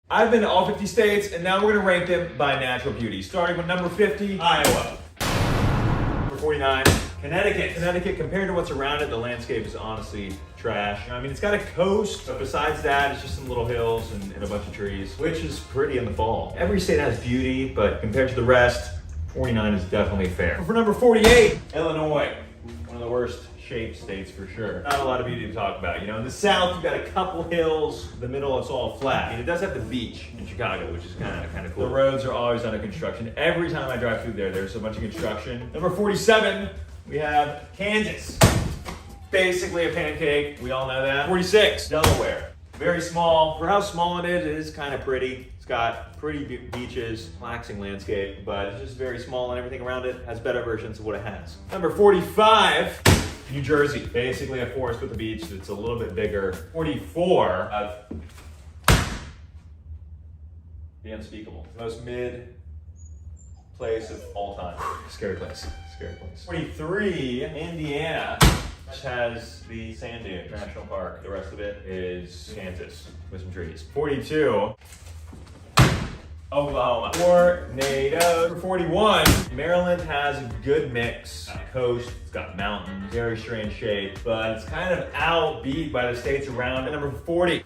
I've been to all 50 states, and now we're gonna rank them by natural beauty. Starting with number 50, Iowa. Number 49, Connecticut. Connecticut, compared to what's around it, the landscape is honestly trash. I mean, it's got a coast, but besides that, it's just some little hills and a bunch of trees, which is pretty in the fall. Every state has beauty, but compared to the rest, 49 is definitely fair. For number 48, Illinois. One of the worst shaped states for sure. Not a lot of beauty to talk about. You know, in the south, you've got a couple hills. The middle, it's all flat. And it does have the beach in Chicago, which is kind of cool. The roads are always under construction. Every time I drive through there, there's a bunch of construction. Number 47, we have Kansas. Basically a pancake. We all know that. 46, Delaware. Very small. For how small it is kind of pretty. It's got pretty beaches, relaxing landscape, but it's just very small and everything around it has better versions of what it has. Number 45, New Jersey. Basically a forest with a beach that's a little bit bigger. 44, the unspeakable. Most mid place of all time. Scary place, scary place. 43, Indiana, which has the Sand Dunes National Park. The rest of it is Kansas with some trees. 42, Oklahoma. Tornado. For 41, Maryland has a good mix. Coast, it's got mountains, very strange shape, but it's kind of outbeat by the states around it. Number 40,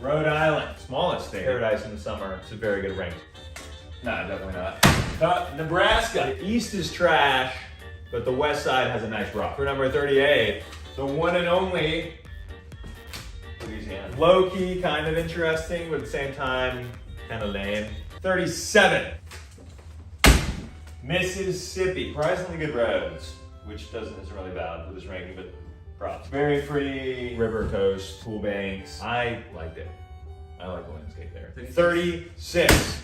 Rhode Island. Smallest state. Paradise in the summer. It's a very good rank. Nah, definitely not. Nebraska. The east is trash, but the west side has a nice rock. For number 38, the one and only Louisiana. Low-key, kind of interesting, but at the same time, kind of lame. 37, Mississippi. Surprisingly good roads, which isn't really bad for this ranking, but props. Very pretty river coast, cool banks. I liked it. I like the landscape there. 36,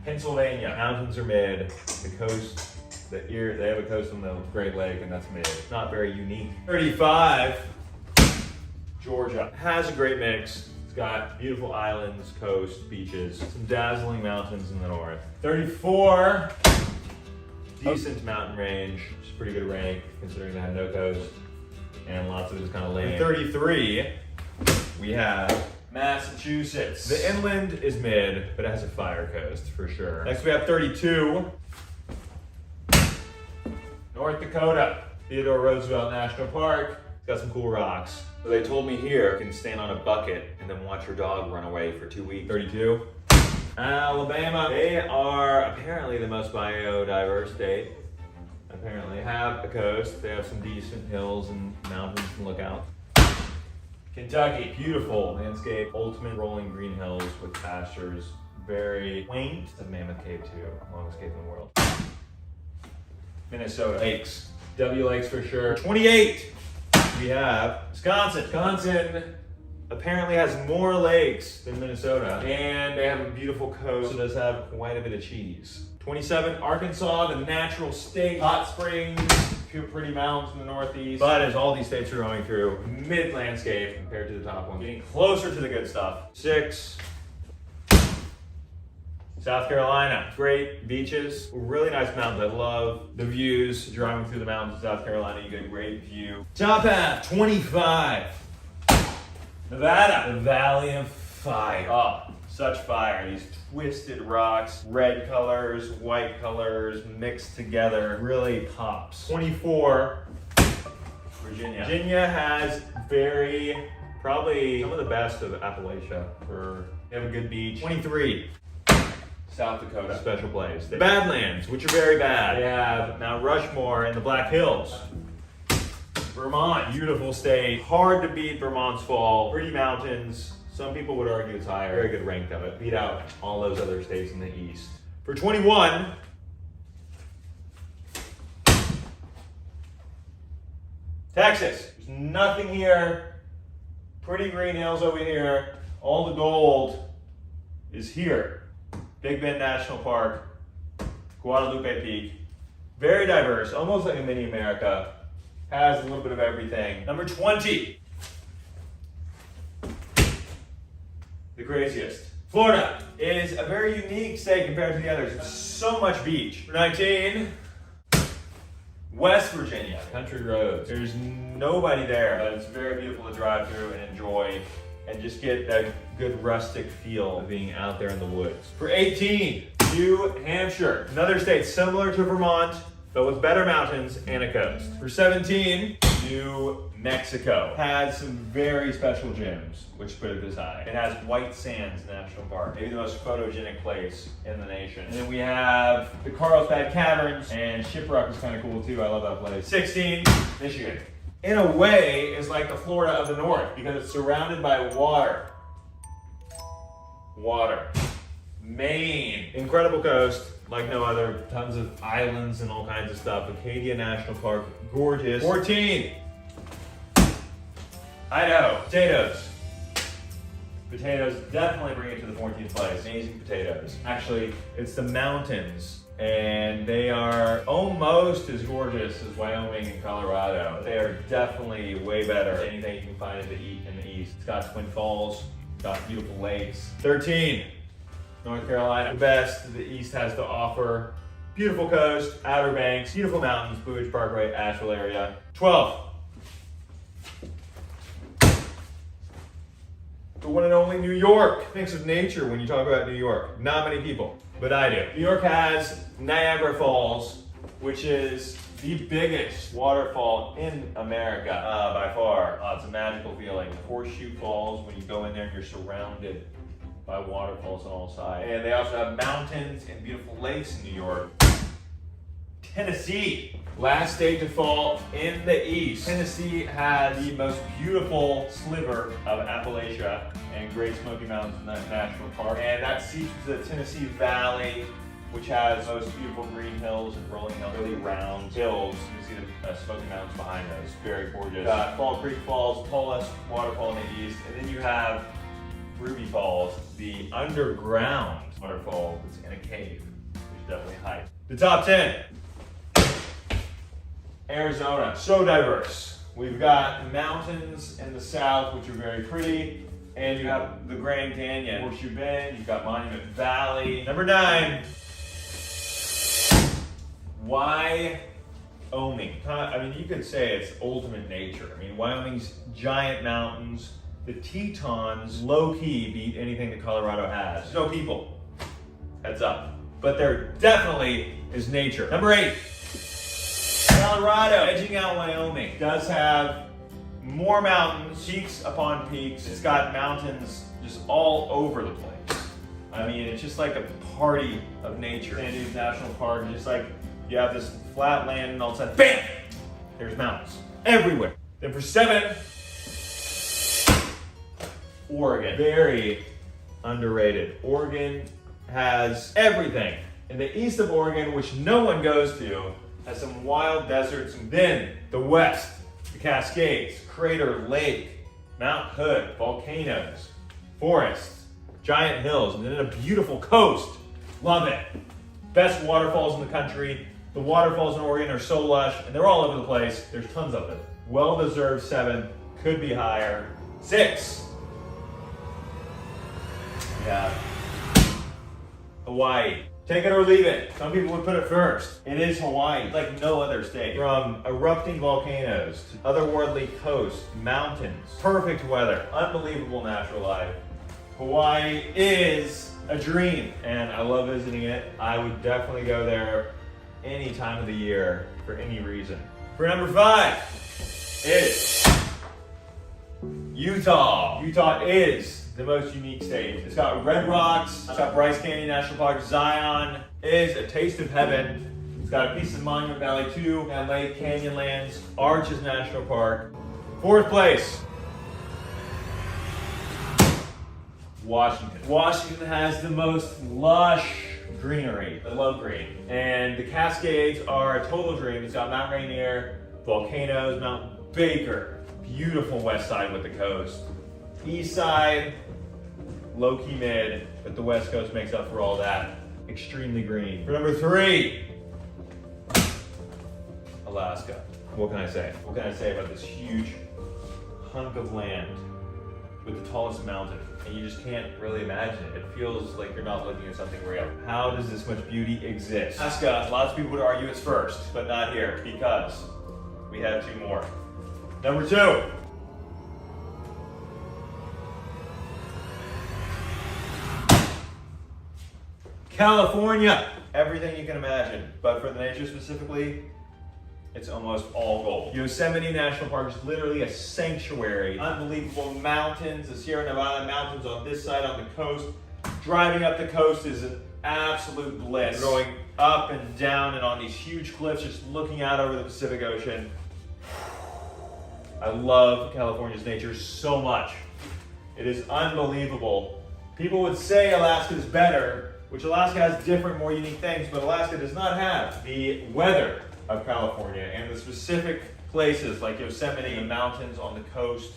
Pennsylvania. Mountains are mid. The coast, they have a coast on the Great Lake, and that's mid. It's not very unique. 35, Georgia. Has a great mix. It's got beautiful islands, coast, beaches, some dazzling mountains in the north. 34, decent mountain range. It's a pretty good rank considering they have no coast, and lots of it is kind of lame. 33, we have Massachusetts. The inland is mid, but it has a fire coast for sure. Next we have 32, North Dakota. Theodore Roosevelt National Park. It's got some cool rocks. So they told me here, you can stand on a bucket and then watch your dog run away for 2 weeks. 32, Alabama. They are apparently the most biodiverse state. Apparently they have a coast. They have some decent hills and mountains to look out. Kentucky, beautiful landscape, ultimate rolling green hills with pastures. Very quaint. It's a Mammoth Cave too, longest cave in the world. Minnesota, lakes. W Lakes for sure. 28, we have Wisconsin. Wisconsin apparently has more lakes than Minnesota, and they have a beautiful coast. It does have quite a bit of cheese. 27, Arkansas, the natural state. Hot springs, pretty mountains in the northeast. But as all these states are going through, mid landscape compared to the top one. Getting closer to the good stuff. 6, South Carolina. Great beaches, really nice mountains. I love the views. Driving through the mountains of South Carolina, you get a great view. Top half, 25, Nevada. The Valley of Fire. Oh, such fire. These twisted rocks, red colors, white colors, mixed together. Really pops. 24, Virginia. Virginia has probably some of the best of Appalachia. They have a good beach. 23, South Dakota. Special place. The Badlands, which are very bad. They have Mount Rushmore and the Black Hills. Vermont, beautiful state. Hard to beat Vermont's fall. Pretty mountains. Some people would argue it's higher. Very good rank of it. Beat out all those other states in the east. For 21, Texas. There's nothing here. Pretty green hills over here. All the gold is here. Big Bend National Park, Guadalupe Peak. Very diverse, almost like a mini America. Has a little bit of everything. Number 20. The craziest. Florida is a very unique state compared to the others. It's so much beach. For 19, West Virginia. Country roads. There's nobody there, but it's very beautiful to drive through and enjoy. and just get that good rustic feel of being out there in the woods. For 18, New Hampshire. Another state similar to Vermont, but with better mountains and a coast. For 17, New Mexico. Has some very special gyms, which put it this high. It has White Sands National Park, maybe the most photogenic place in the nation. And then we have the Carlsbad Caverns, and Shiprock is kind of cool too. I love that place. 16, Michigan. In a way, is like the Florida of the North because it's surrounded by water. Water. Maine. Incredible coast, like no other. Tons of islands and all kinds of stuff. Acadia National Park, gorgeous. 14. Idaho. Potatoes. Potatoes definitely bring it to the 14th place. Amazing potatoes. Actually, it's the mountains, and they are almost as gorgeous as Wyoming and Colorado. They are definitely way better than anything you can find in the east. It's got Twin Falls, got beautiful lakes. 13, North Carolina. The best the east has to offer. Beautiful coast, Outer Banks, beautiful mountains, Blue Ridge Parkway, Asheville area. 12. The one and only New York. Thinks of nature when you talk about New York. Not many people, but I do. New York has Niagara Falls, which is the biggest waterfall in America by far. It's a magical feeling. Horseshoe Falls, when you go in there and you're surrounded by waterfalls on all sides. And they also have mountains and beautiful lakes in New York. Tennessee. Last state to fall in the east. Tennessee has the most beautiful sliver of Appalachia and Great Smoky Mountains National Park. And that seeps to the Tennessee Valley, which has the most beautiful green hills and rolling hills, really round hills. You can see the Smoky Mountains behind those. Very gorgeous. Got Fall Creek Falls, tallest waterfall in the east. And then you have Ruby Falls, the underground waterfall that's in a cave, which is definitely hype. The top 10. Arizona, so diverse. We've got mountains in the south, which are very pretty, and you have the Grand Canyon, Horseshoe Bend, you've got Monument Valley. Number 9, Wyoming. I mean, you could say it's ultimate nature. I mean, Wyoming's giant mountains, the Tetons, low-key beat anything that Colorado has. No people, heads up. But there definitely is nature. Number 8, Colorado, edging out Wyoming, does have more mountains, peaks upon peaks. It's got mountains just all over the place. I mean, it's just like a party of nature. Sand Dunes National Park, just like you have this flat land and all of a sudden, BAM! There's mountains everywhere. Then for 7, Oregon. Very underrated. Oregon has everything. In the east of Oregon, which no one goes to, has some wild deserts, and then the west, the Cascades, Crater Lake, Mount Hood, volcanoes, forests, giant hills, and then a beautiful coast. Love it. Best waterfalls in the country. The waterfalls in Oregon are so lush, and they're all over the place. There's tons of them. Well-deserved 7, could be higher. 6. Yeah. Hawaii. Take it or leave it. Some people would put it first. It is Hawaii, like no other state. From erupting volcanoes to otherworldly coasts, mountains, perfect weather, unbelievable natural life. Hawaii is a dream, and I love visiting it. I would definitely go there any time of the year for any reason. For number 5 is Utah. Utah is the most unique state. It's got red rocks, it's got Bryce Canyon National Park, Zion is a taste of heaven. It's got a piece of Monument Valley too, and Lake Canyonlands, Arches National Park. 4th place, Washington. Washington has the most lush greenery. I love green. And the Cascades are a total dream. It's got Mount Rainier, volcanoes, Mount Baker, beautiful west side with the coast. East side, low-key mid, but the west coast makes up for all that. Extremely green. For number 3, Alaska. What can I say? What can I say about this huge hunk of land with the tallest mountain? And you just can't really imagine it. It feels like you're not looking at something real. How does this much beauty exist? Alaska, lots of people would argue it's first, but not here, because we have 2 more. Number 2. California. Everything you can imagine, but for the nature specifically, it's almost all gold. Yosemite National Park is literally a sanctuary. Unbelievable mountains, the Sierra Nevada mountains on this side on the coast. Driving up the coast is an absolute bliss. Going up and down and on these huge cliffs, just looking out over the Pacific Ocean. I love California's nature so much. It is unbelievable. People would say Alaska is better, which Alaska has different, more unique things, but Alaska does not have the weather of California and the specific places like Yosemite, the mountains on the coast.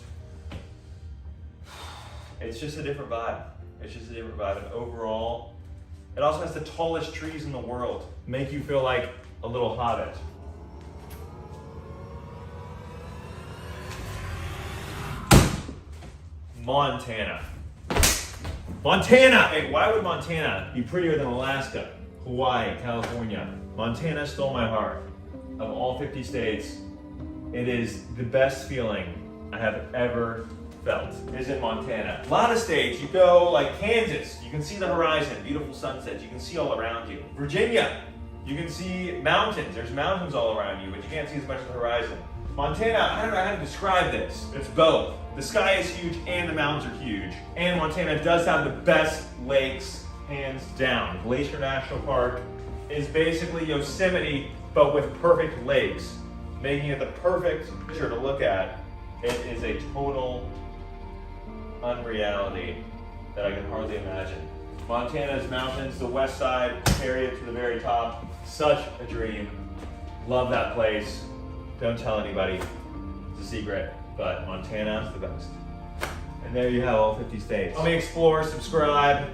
It's just a different vibe. It's just a different vibe. And overall, it also has the tallest trees in the world. Make you feel like a little hobbit. Montana. Montana! Hey, why would Montana be prettier than Alaska, Hawaii, California? Montana stole my heart. Of all 50 states, it is the best feeling I have ever felt, is in Montana. A lot of states, you go like Kansas, you can see the horizon, beautiful sunsets, you can see all around you. Virginia, you can see mountains, there's mountains all around you, but you can't see as much of the horizon. Montana, I don't know how to describe this. It's both. The sky is huge and the mountains are huge. And Montana does have the best lakes, hands down. Glacier National Park is basically Yosemite, but with perfect lakes, making it the perfect picture to look at. It is a total unreality that I can hardly imagine. Montana's mountains, the west side, carry it to the very top. Such a dream. Love that place. Don't tell anybody. It's a secret, but Montana's the best. And there you have all 50 states. Let me explore, subscribe.